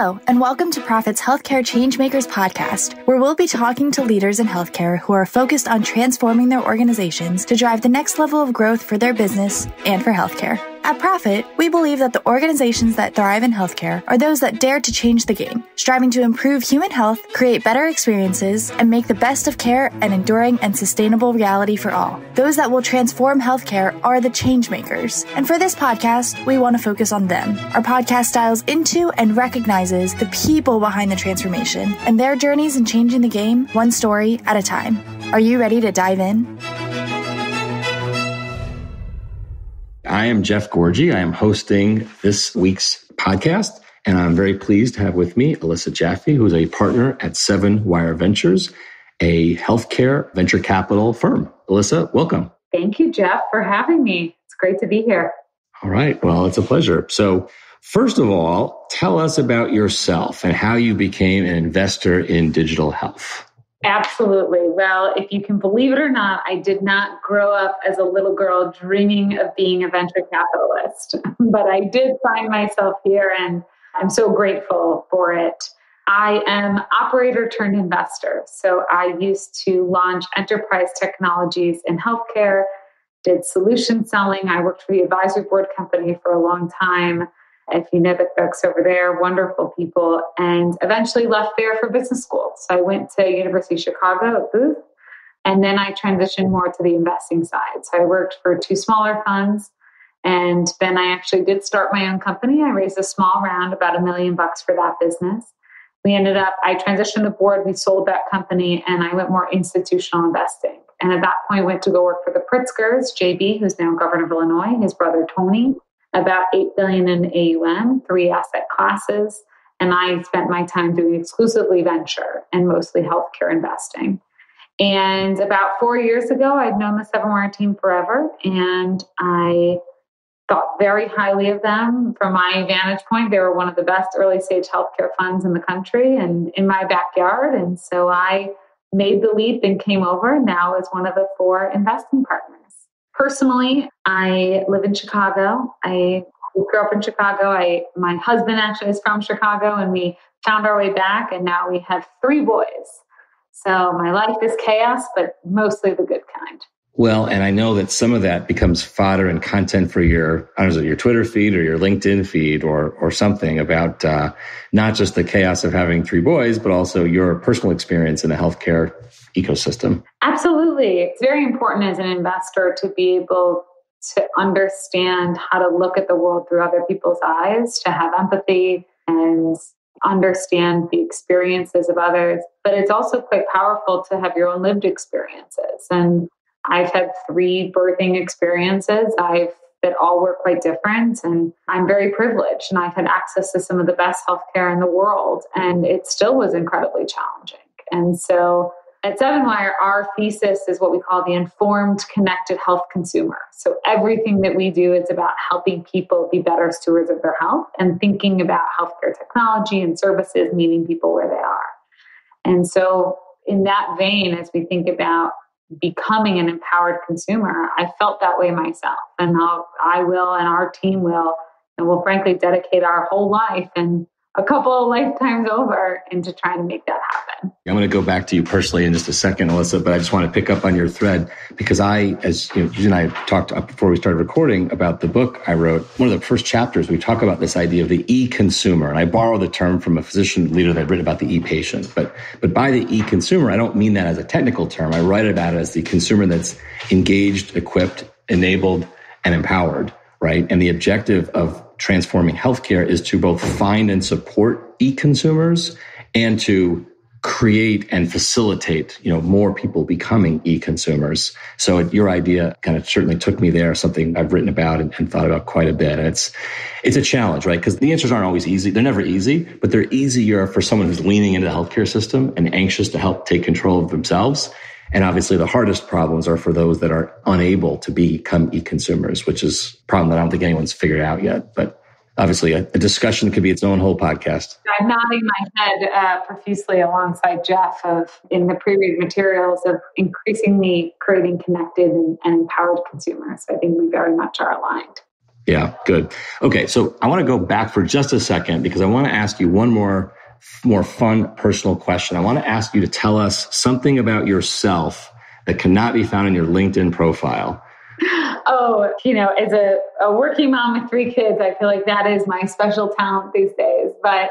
Hello, and welcome to Profit's Healthcare Changemakers podcast, where we'll be talking to leaders in healthcare who are focused on transforming their organizations to drive the next level of growth for their business and for healthcare. At Profit, we believe that the organizations that thrive in healthcare are those that dare to change the game, striving to improve human health, create better experiences, and make the best of care an enduring and sustainable reality for all. Those that will transform healthcare are the Changemakers. And for this podcast, we want to focus on them. Our podcast dials into and recognizes the people behind the transformation and their journeys in changing the game, one story at a time. Are you ready to dive in? I am Jeff Gorgie. I am hosting this week's podcast, and I'm very pleased to have with me Alyssa Jaffee, who is a partner at 7 Wire Ventures, a healthcare venture capital firm. Alyssa, welcome. Thank you, Jeff, for having me. It's great to be here. All right. Well, it's a pleasure. So first of all, tell us about yourself and how you became an investor in digital health. Absolutely. Well, if you can believe it or not, I did not grow up as a little girl dreaming of being a venture capitalist, but I did find myself here and I'm so grateful for it. I am operator turned investor. So I used to launch enterprise technologies in healthcare, did solution selling. I worked for the advisory board company for a long time. If you know the folks over there, wonderful people, and eventually left there for business school. So I went to University of Chicago at Booth, and then I transitioned more to the investing side. So I worked for 2 smaller funds, and then I actually did start my own company. I raised a small round, about $1 million for that business. I transitioned the board, we sold that company, and I went more institutional investing. And at that point, went to go work for the Pritzkers, JB, who's now governor of Illinois, his brother Tony, about $8 billion in AUM, 3 asset classes. And I spent my time doing exclusively venture and mostly healthcare investing. And about 4 years ago, I'd known the 7 Wire team forever. And I thought very highly of them. From my vantage point, they were one of the best early stage healthcare funds in the country and in my backyard. And so I made the leap and came over now as one of the 4 investing partners. Personally, I live in Chicago. I grew up in Chicago. My husband actually is from Chicago, and we found our way back, and now we have 3 boys. So my life is chaos, but mostly the good kind. Well, and I know that some of that becomes fodder and content for your Twitter feed or your LinkedIn feed or something about not just the chaos of having 3 boys, but also your personal experience in the healthcare ecosystem. Absolutely. It's very important as an investor to be able to understand how to look at the world through other people's eyes, to have empathy and understand the experiences of others. But it's also quite powerful to have your own lived experiences. And I've had 3 birthing experiences that all were quite different. And I'm very privileged. And I've had access to some of the best healthcare in the world. And it still was incredibly challenging. And so at 7 Wire, our thesis is what we call the informed, connected health consumer. So everything that we do is about helping people be better stewards of their health and thinking about healthcare technology and services meeting people where they are. And so in that vein, as we think about becoming an empowered consumer, I felt that way myself. And I will, and our team will, and we'll frankly dedicate our whole life and a couple of lifetimes over into trying to make that happen. I'm going to go back to you personally in just a second, Alyssa, but I just want to pick up on your thread because as you and I talked before we started recording about the book I wrote. One of the first chapters, we talk about this idea of the e-consumer. And I borrow the term from a physician leader that I'd written about the e-patient. But by the e-consumer, I don't mean that as a technical term. I write about it as the consumer that's engaged, equipped, enabled, and empowered, right? And the objective of transforming healthcare is to both find and support e-consumers and to create and facilitate, more people becoming e-consumers. So your idea kind of certainly took me there, something I've written about and thought about quite a bit. And it's a challenge, right? Because the answers aren't always easy. They're never easy, but they're easier for someone who's leaning into the healthcare system and anxious to help take control of themselves. And obviously the hardest problems are for those that are unable to become e-consumers, which is a problem that I don't think anyone's figured out yet. But obviously a discussion could be its own whole podcast. I'm nodding my head profusely alongside Jeff in the pre-read materials of increasingly creating connected and empowered consumers. I think we very much are aligned. Yeah, good. Okay, so I want to go back for just a second because I want to ask you one more fun personal question. I want to ask you to tell us something about yourself that cannot be found in your LinkedIn profile. Oh, as a working mom with 3 kids, I feel like that is my special talent these days. But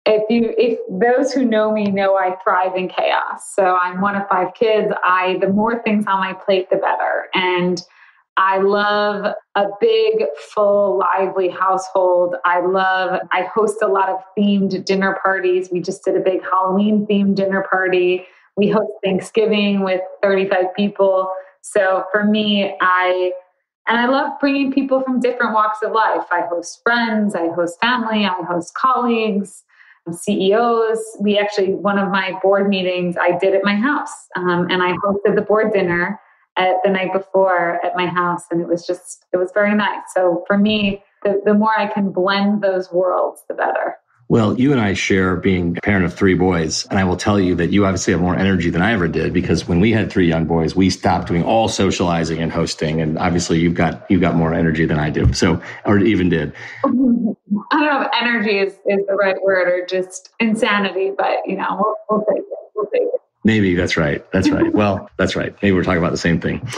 if those who know me know I thrive in chaos. So I'm one of 5 kids. The more things on my plate, the better. And I love a big, full, lively household. I host a lot of themed dinner parties. We just did a big Halloween themed dinner party. We host Thanksgiving with 35 people. So for me, I love bringing people from different walks of life. I host friends, I host family, I host colleagues, CEOs. One of my board meetings I did at my house, and I hosted the board dinner the night before at my house, and it was very nice. So for me, the more I can blend those worlds, the better. Well, you and I share being a parent of 3 boys, and I will tell you that you obviously have more energy than I ever did because when we had 3 young boys, we stopped doing all socializing and hosting, and obviously you've got more energy than I do, or even did. I don't know if energy is the right word or just insanity, but we'll take it. We'll take it. Maybe that's right. That's right. Well, that's right. Maybe we're talking about the same thing.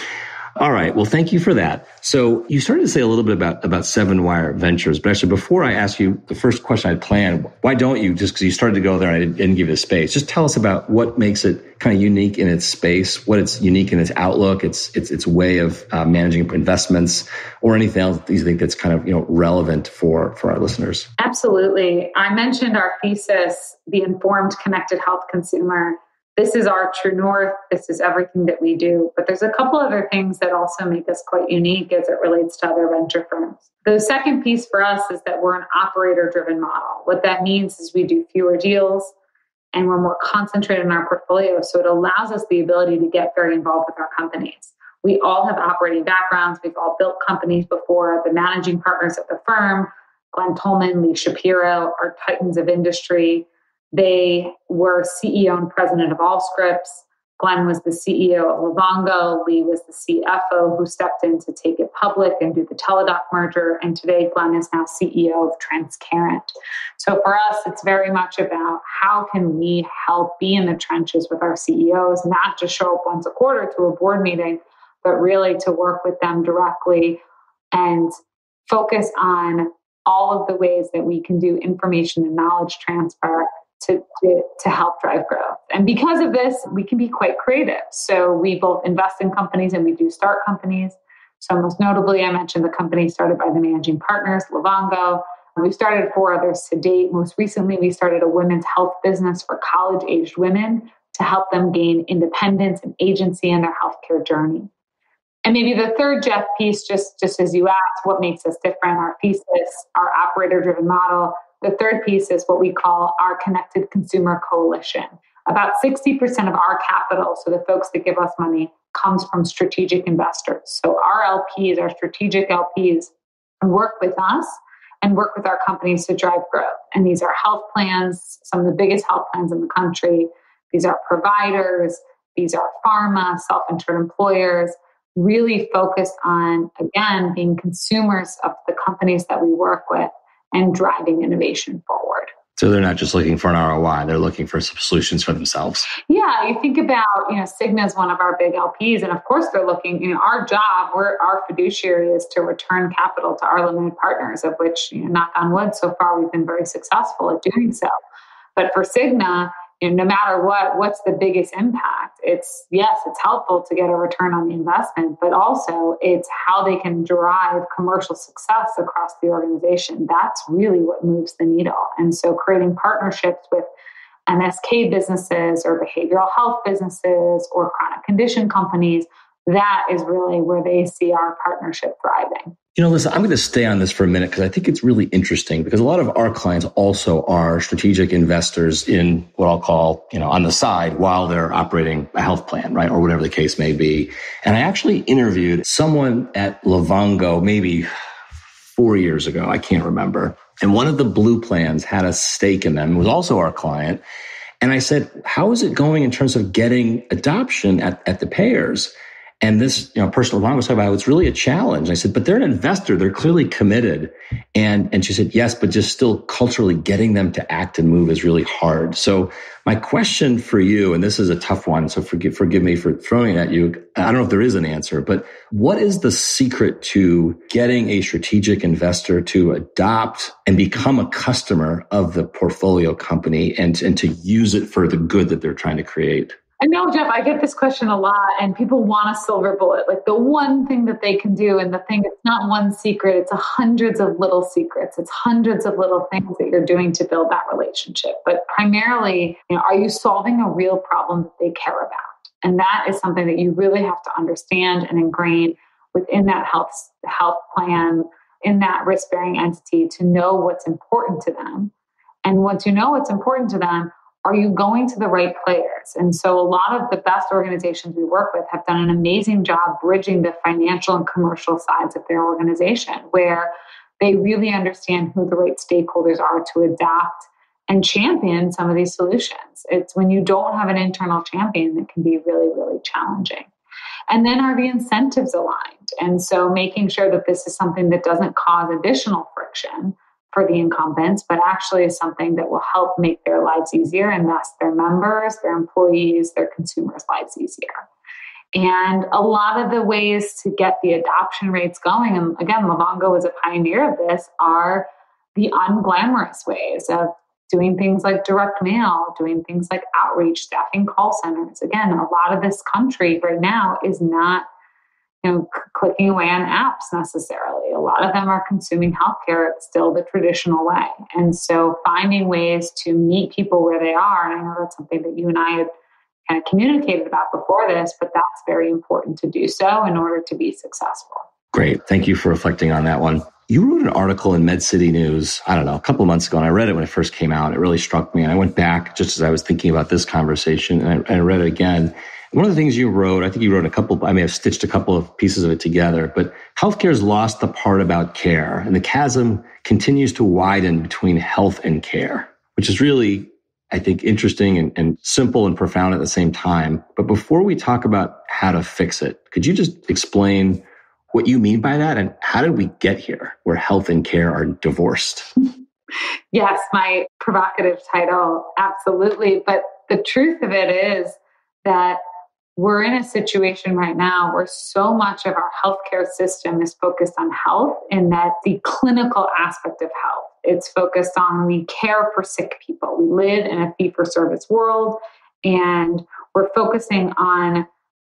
All right. Well, thank you for that. So you started to say a little bit about 7 Wire Ventures, but actually before I ask you the first question I'd planned, why don't you, just because you started to go there and I didn't give you the space, just tell us about what makes it kind of unique in its space, what it's unique in its outlook, its way of managing investments, or anything else that you think that's kind of relevant for our listeners. Absolutely. I mentioned our thesis, the informed, connected health consumer. This is our true north. This is everything that we do. But there's a couple other things that also make us quite unique as it relates to other venture firms. The second piece for us is that we're an operator-driven model. What that means is we do fewer deals and we're more concentrated in our portfolio. So it allows us the ability to get very involved with our companies. We all have operating backgrounds. We've all built companies before. The managing partners at the firm, Glenn Tolman, Lee Shapiro, are titans of industry. They were CEO and president of Allscripts. Glenn was the CEO of Livongo. Lee was the CFO who stepped in to take it public and do the Teladoc merger. And today, Glenn is now CEO of Transcarent. So for us, it's very much about how can we help be in the trenches with our CEOs, not just show up once a quarter to a board meeting, but really to work with them directly and focus on all of the ways that we can do information and knowledge transfer to help drive growth. And because of this, we can be quite creative. So we both invest in companies and we do start companies. So most notably, I mentioned the company started by the managing partners, Livongo. We've started 4 others to date. Most recently, we started a women's health business for college-aged women to help them gain independence and agency in their healthcare journey. And maybe the third, Jeff, piece, just as you asked, what makes us different, our thesis, our operator-driven model. The third piece is what we call our Connected Consumer Coalition. About 60% of our capital, so the folks that give us money, comes from strategic investors. So our LPs, our strategic LPs, work with us and work with our companies to drive growth. And these are health plans, some of the biggest health plans in the country. These are providers. These are pharma, self-insured employers, really focused on, again, being consumers of the companies that we work with and driving innovation forward. So they're not just looking for an ROI, they're looking for some solutions for themselves. Yeah, you think about, Cigna is one of our big LPs, and of course they're looking, our job, our fiduciary is to return capital to our limited partners, of which, knock on wood, so far we've been very successful at doing so. But for Cigna, no matter what's the biggest impact? It's helpful to get a return on the investment, but also it's how they can drive commercial success across the organization. That's really what moves the needle. And so creating partnerships with MSK businesses or behavioral health businesses or chronic condition companies, that is really where they see our partnership thriving. Alyssa, I'm going to stay on this for a minute because I think it's really interesting because a lot of our clients also are strategic investors in what I'll call, on the side while they're operating a health plan, right? Or whatever the case may be. And I actually interviewed someone at Livongo maybe 4 years ago. I can't remember. And one of the blue plans had a stake in them. It was also our client. And I said, how is it going in terms of getting adoption at the payers? And this, person Lavonda was talking about, it's really a challenge. I said, but they're an investor. They're clearly committed. And she said, yes, but just still culturally getting them to act and move is really hard. So my question for you, and this is a tough one, so forgive me for throwing it at you. I don't know if there is an answer, but what is the secret to getting a strategic investor to adopt and become a customer of the portfolio company and to use it for the good that they're trying to create? I know, Jeff, I get this question a lot, and people want a silver bullet, like the one thing that they can do. And the thing, it's not one secret, it's hundreds of little secrets. It's hundreds of little things that you're doing to build that relationship. But primarily, are you solving a real problem that they care about? And that is something that you really have to understand and ingrain within that health plan, in that risk-bearing entity, to know what's important to them. And once you know what's important to them, are you going to the right players? And so a lot of the best organizations we work with have done an amazing job bridging the financial and commercial sides of their organization, where they really understand who the right stakeholders are to adapt and champion some of these solutions. It's when you don't have an internal champion that can be really, really challenging. And then are the incentives aligned? And so making sure that this is something that doesn't cause additional friction for the incumbents, but actually is something that will help make their lives easier, and thus their members, their employees, their consumers' lives easier. And a lot of the ways to get the adoption rates going, and again, Livongo was a pioneer of this, are the unglamorous ways of doing things like direct mail, doing things like outreach, staffing call centers. Again, a lot of this country right now is not clicking away on apps necessarily. A lot of them are consuming healthcare still the traditional way. And so finding ways to meet people where they are, and I know that's something that you and I had kind of communicated about before this, but that's very important to do so in order to be successful. Great. Thank you for reflecting on that one. You wrote an article in MedCity News, I don't know, a couple of months ago, and I read it when it first came out. It really struck me. And I went back just as I was thinking about this conversation, and I read it again. One of the things you wrote, I think you wrote I may have stitched a couple of pieces of it together, but healthcare has lost the part about care, and the chasm continues to widen between health and care, which is really, I think, interesting and simple and profound at the same time. But before we talk about how to fix it, could you just explain what you mean by that, and how did we get here where health and care are divorced? Yes, my provocative title, absolutely. But the truth of it is that we're in a situation right now where so much of our healthcare system is focused on health, in that the clinical aspect of health. It's focused on, we care for sick people. We live in a fee-for-service world, and we're focusing on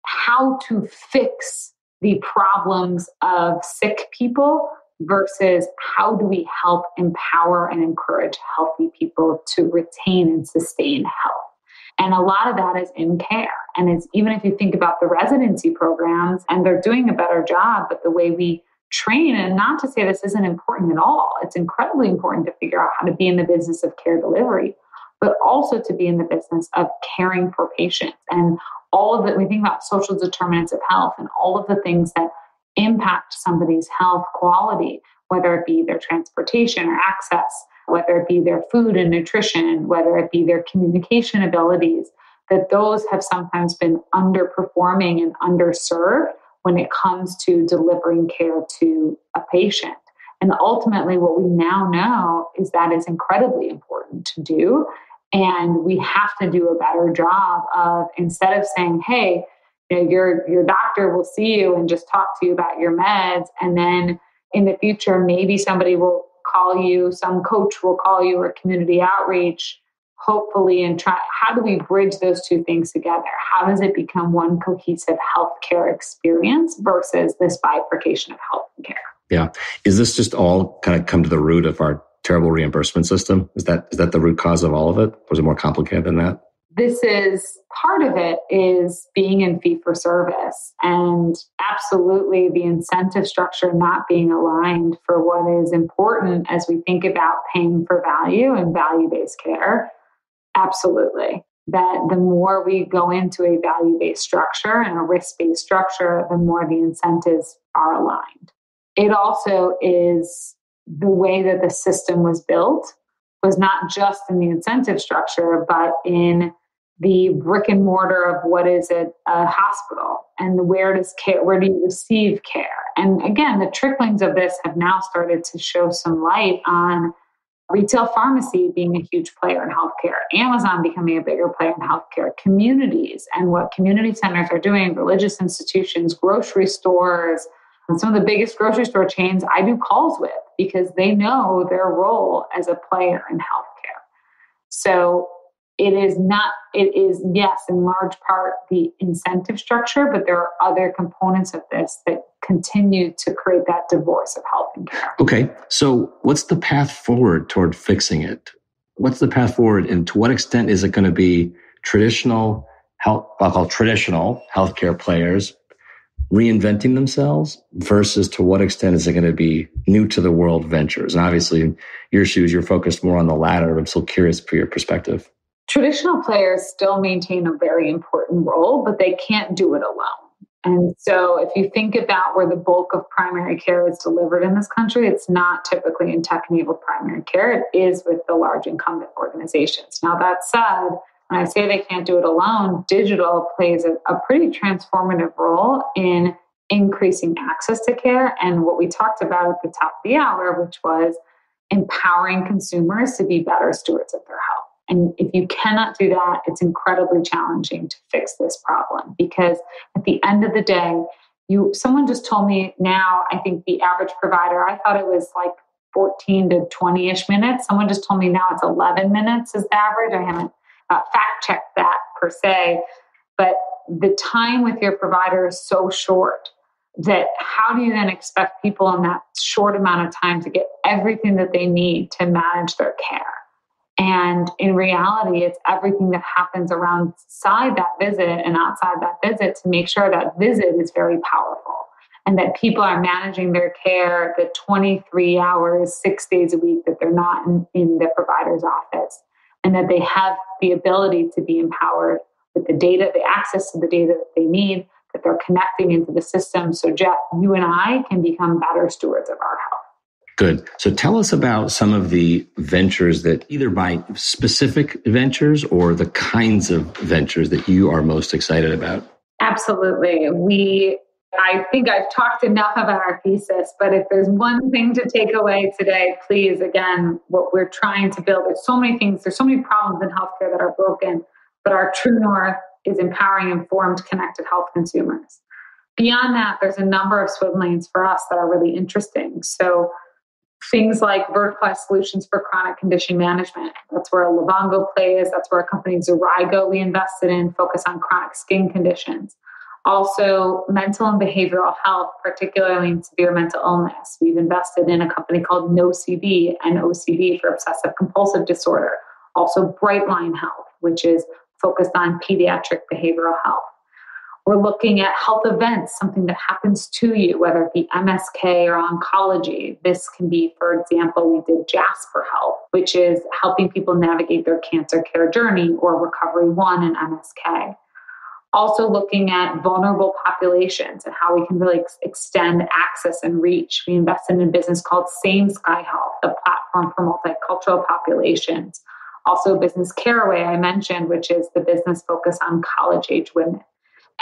how to fix the problems of sick people versus how do we help empower and encourage healthy people to retain and sustain health. And a lot of that is in care. And it's, even if you think about the residency programs, and they're doing a better job, but the way we train, and not to say this isn't important at all, it's incredibly important to figure out how to be in the business of care delivery, but also to be in the business of caring for patients. And all of it, we think about social determinants of health and all of the things that impact somebody's health quality, whether it be their transportation or access, whether it be their food and nutrition, whether it be their communication abilities, that those have sometimes been underperforming and underserved when it comes to delivering care to a patient. And ultimately, what we now know is that is incredibly important to do. And we have to do a better job of, instead of saying, hey, your doctor will see you and just talk to you about your meds, and then in the future, maybe somebody will call you, some coach will call you, or community outreach, hopefully, and try, how do we bridge those two things together? How does it become one cohesive healthcare experience versus this bifurcation of health and care? Yeah. Is this just all kind of come to the root of our terrible reimbursement system? Is that the root cause of all of it? Or is it more complicated than that? This is part of it, is being in fee for service, and absolutely the incentive structure not being aligned for what is important as we think about paying for value and value-based care. Absolutely. That the more we go into a value-based structure and a risk-based structure, the more the incentives are aligned. It also is the way that the system was built, was not just in the incentive structure, but in the brick and mortar of what is a hospital and where do you receive care? And again, the tricklings of this have now started to show some light on retail pharmacy being a huge player in healthcare, Amazon becoming a bigger player in healthcare, communities and what community centers are doing, religious institutions, grocery stores, and some of the biggest grocery store chains I do calls with because they know their role as a player in healthcare. So it is, yes, in large part the incentive structure, but there are other components of this that continue to create that divorce of health and care. Okay, so what's the path forward toward fixing it? What's the path forward, and to what extent is it going to be traditional healthcare players reinventing themselves versus to what extent is it going to be new to the world ventures? And obviously, in your shoes, you're focused more on the latter. I'm still curious for your perspective. Traditional players still maintain a very important role, but they can't do it alone. And so if you think about where the bulk of primary care is delivered in this country, it's not typically in tech-enabled primary care. It is with the large incumbent organizations. Now, that said, when I say they can't do it alone, digital plays a pretty transformative role in increasing access to care. And what we talked about at the top of the hour, which was empowering consumers to be better stewards of their health. And if you cannot do that, it's incredibly challenging to fix this problem because at the end of the day, someone just told me now, I think the average provider, I thought it was like 14 to 20-ish minutes. Someone just told me now it's 11 minutes is the average. I haven't fact-checked that per se, but the time with your provider is so short that how do you then expect people in that short amount of time to get everything that they need to manage their care? And in reality, it's everything that happens around inside that visit and outside that visit to make sure that visit is very powerful and that people are managing their care the 23 hours, 6 days a week that they're not in the provider's office and that they have the ability to be empowered with the data, the access to the data that they need, that they're connecting into the system. So Jeff, you and I can become better stewards of our health. Good. So tell us about some of the ventures that either by specific ventures or the kinds of ventures that you are most excited about. Absolutely. I think I've talked enough about our thesis, but if there's one thing to take away today, please, again, what we're trying to build, there's so many things, there's so many problems in healthcare that are broken, but our true north is empowering informed, connected health consumers. Beyond that, there's a number of swim lanes for us that are really interesting. So things like verticalized solutions for chronic condition management. That's where Livongo plays. That's where our company Zurigo we invested in, focus on chronic skin conditions. Also, mental and behavioral health, particularly in severe mental illness. We've invested in a company called NoCD and OCD for obsessive compulsive disorder. Also, Brightline Health, which is focused on pediatric behavioral health. We're looking at health events, something that happens to you, whether it be MSK or oncology. This can be, for example, we did Jasper Health, which is helping people navigate their cancer care journey, or Recovery One in MSK. Also looking at vulnerable populations and how we can really extend access and reach. We invested in a business called Same Sky Health, a platform for multicultural populations. Also Business Careaway, I mentioned, which is the business focused on college-age women.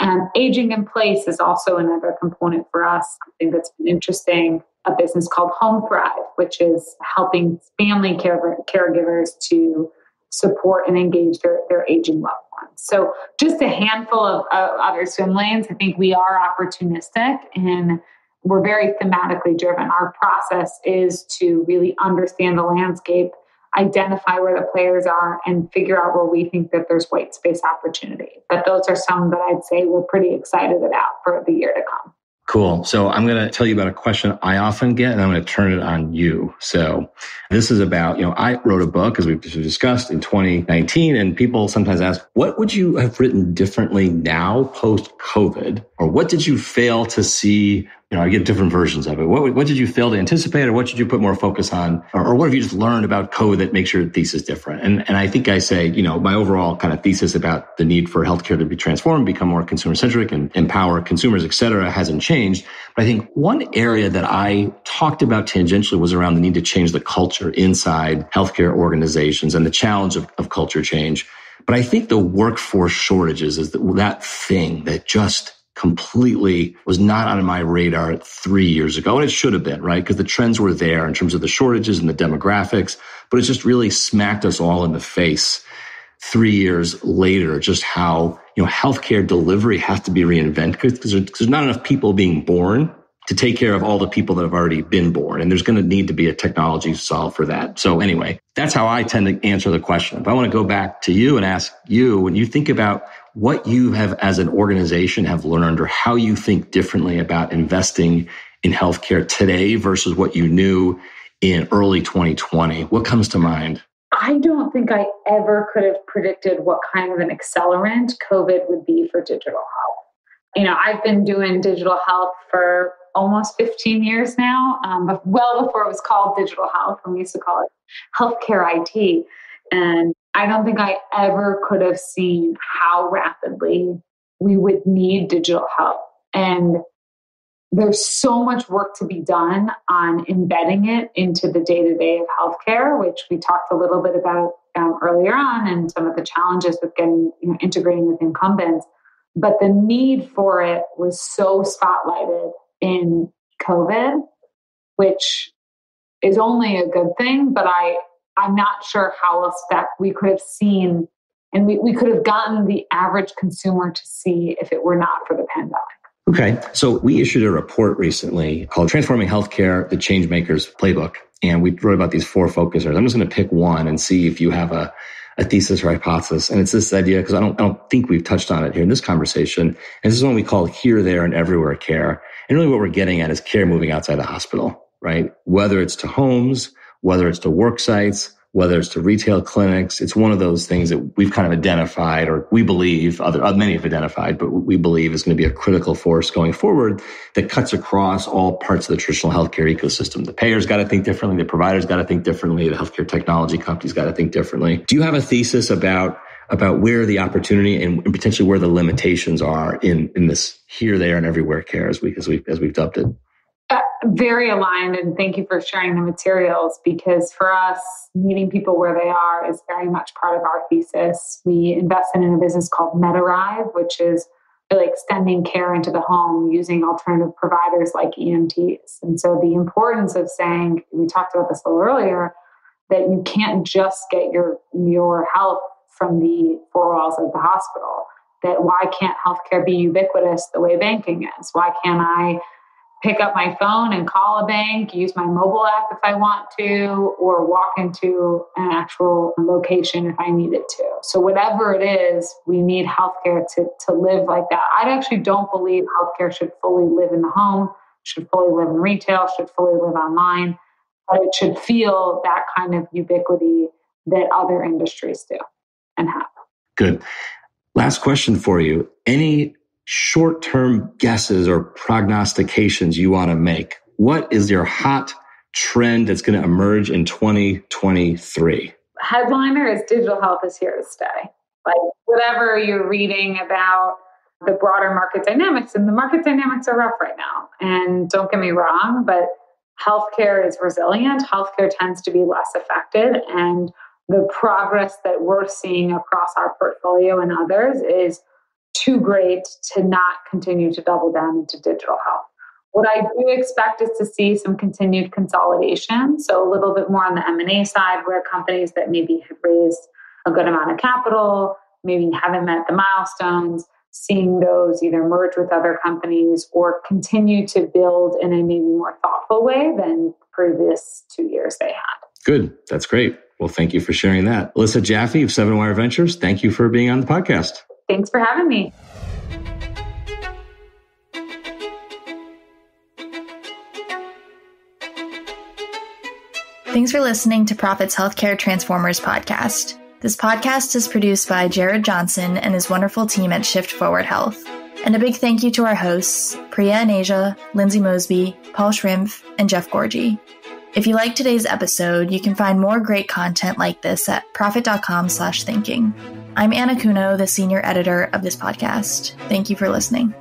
And aging in place is also another component for us, something that's been interesting, a business called Home Thrive, which is helping family caregivers to support and engage their aging loved ones. So just a handful of other swim lanes. I think we are opportunistic and we're very thematically driven. Our process is to really understand the landscape, identify where the players are, and figure out where we think that there's white space opportunity. But those are some that I'd say we're pretty excited about for the year to come. Cool. So I'm going to tell you about a question I often get, and I'm going to turn it on you. So this is about, I wrote a book, as we've discussed, in 2019, and people sometimes ask, what would you have written differently now post-COVID? Or what did you fail to see? I get different versions of it. What did you fail to anticipate, or what should you put more focus on? Or what have you just learned about COVID that makes your thesis different? And I think I say, my overall kind of thesis about the need for healthcare to be transformed, become more consumer-centric and empower consumers, et cetera, hasn't changed. But I think one area that I talked about tangentially was around the need to change the culture inside healthcare organizations and the challenge of culture change. But I think the workforce shortages is that thing that just completely was not on my radar 3 years ago. And it should have been, right? Because the trends were there in terms of the shortages and the demographics, but it just really smacked us all in the face 3 years later, just how, healthcare delivery has to be reinvented because there's not enough people being born to take care of all the people that have already been born. And there's going to need to be a technology solve for that. So anyway, that's how I tend to answer the question. But I want to go back to you and ask you, when you think about what you have as an organization have learned or how you think differently about investing in healthcare today versus what you knew in early 2020, what comes to mind? I don't think I ever could have predicted what kind of an accelerant COVID would be for digital health. I've been doing digital health for almost 15 years now, but well before it was called digital health, when we used to call it healthcare IT. And I don't think I ever could have seen how rapidly we would need digital health. And there's so much work to be done on embedding it into the day-to-day of healthcare, which we talked a little bit about earlier on, and some of the challenges with getting integrating with incumbents. But the need for it was so spotlighted in COVID, which is only a good thing, but I'm not sure how else that we could have seen, and we could have gotten the average consumer to see if it were not for the pandemic. Okay. So we issued a report recently called Transforming Healthcare, the Changemakers Playbook. And we wrote about these 4 focus areas. I'm just going to pick one and see if you have a thesis or hypothesis. And it's this idea, because I don't think we've touched on it here in this conversation. And this is one we call here, there, and everywhere care. And really what we're getting at is care moving outside the hospital, right? Whether it's to homes, whether it's to work sites, whether it's to retail clinics. It's one of those things that we've kind of identified, or we believe, many have identified, but we believe is going to be a critical force going forward that cuts across all parts of the traditional healthcare ecosystem. The payers got to think differently. The providers got to think differently. The healthcare technology companies got to think differently. Do you have a thesis about where the opportunity and potentially where the limitations are in this here, there, and everywhere care as we've dubbed it? Very aligned, and thank you for sharing the materials, because for us, meeting people where they are is very much part of our thesis. We invested in a business called MedArrive, which is really extending care into the home using alternative providers like EMTs. And so the importance of saying, we talked about this a little earlier, that you can't just get your health from the 4 walls of the hospital. That why can't healthcare be ubiquitous the way banking is? Why can't I pick up my phone and call a bank, use my mobile app if I want to, or walk into an actual location if I needed to? So whatever it is, we need healthcare to live like that. I actually don't believe healthcare should fully live in the home, should fully live in retail, should fully live online, but it should feel that kind of ubiquity that other industries do and have. Good. Last question for you. Any short-term guesses or prognostications you want to make? What is your hot trend that's going to emerge in 2023? Headliner is digital health is here to stay. Like whatever you're reading about the broader market dynamics, and the market dynamics are rough right now. And don't get me wrong, but healthcare is resilient. Healthcare tends to be less affected. And the progress that we're seeing across our portfolio and others is too great to not continue to double down into digital health. What I do expect is to see some continued consolidation. So a little bit more on the M&A side, where companies that maybe have raised a good amount of capital, maybe haven't met the milestones, seeing those either merge with other companies or continue to build in a maybe more thoughtful way than previous 2 years they had. Good. That's great. Well, thank you for sharing that. Alyssa Jaffee of 7 Wire Ventures, thank you for being on the podcast. Thanks for having me. Thanks for listening to Prophet's Healthcare Transformers podcast. This podcast is produced by Jared Johnson and his wonderful team at Shift Forward Health. And a big thank you to our hosts, Priya and Asia, Lindsay Mosby, Paul Schrimpf, and Jeff Gorgie. If you liked today's episode, you can find more great content like this at prophet.com/thinking. I'm Anna Kuno, the senior editor of this podcast. Thank you for listening.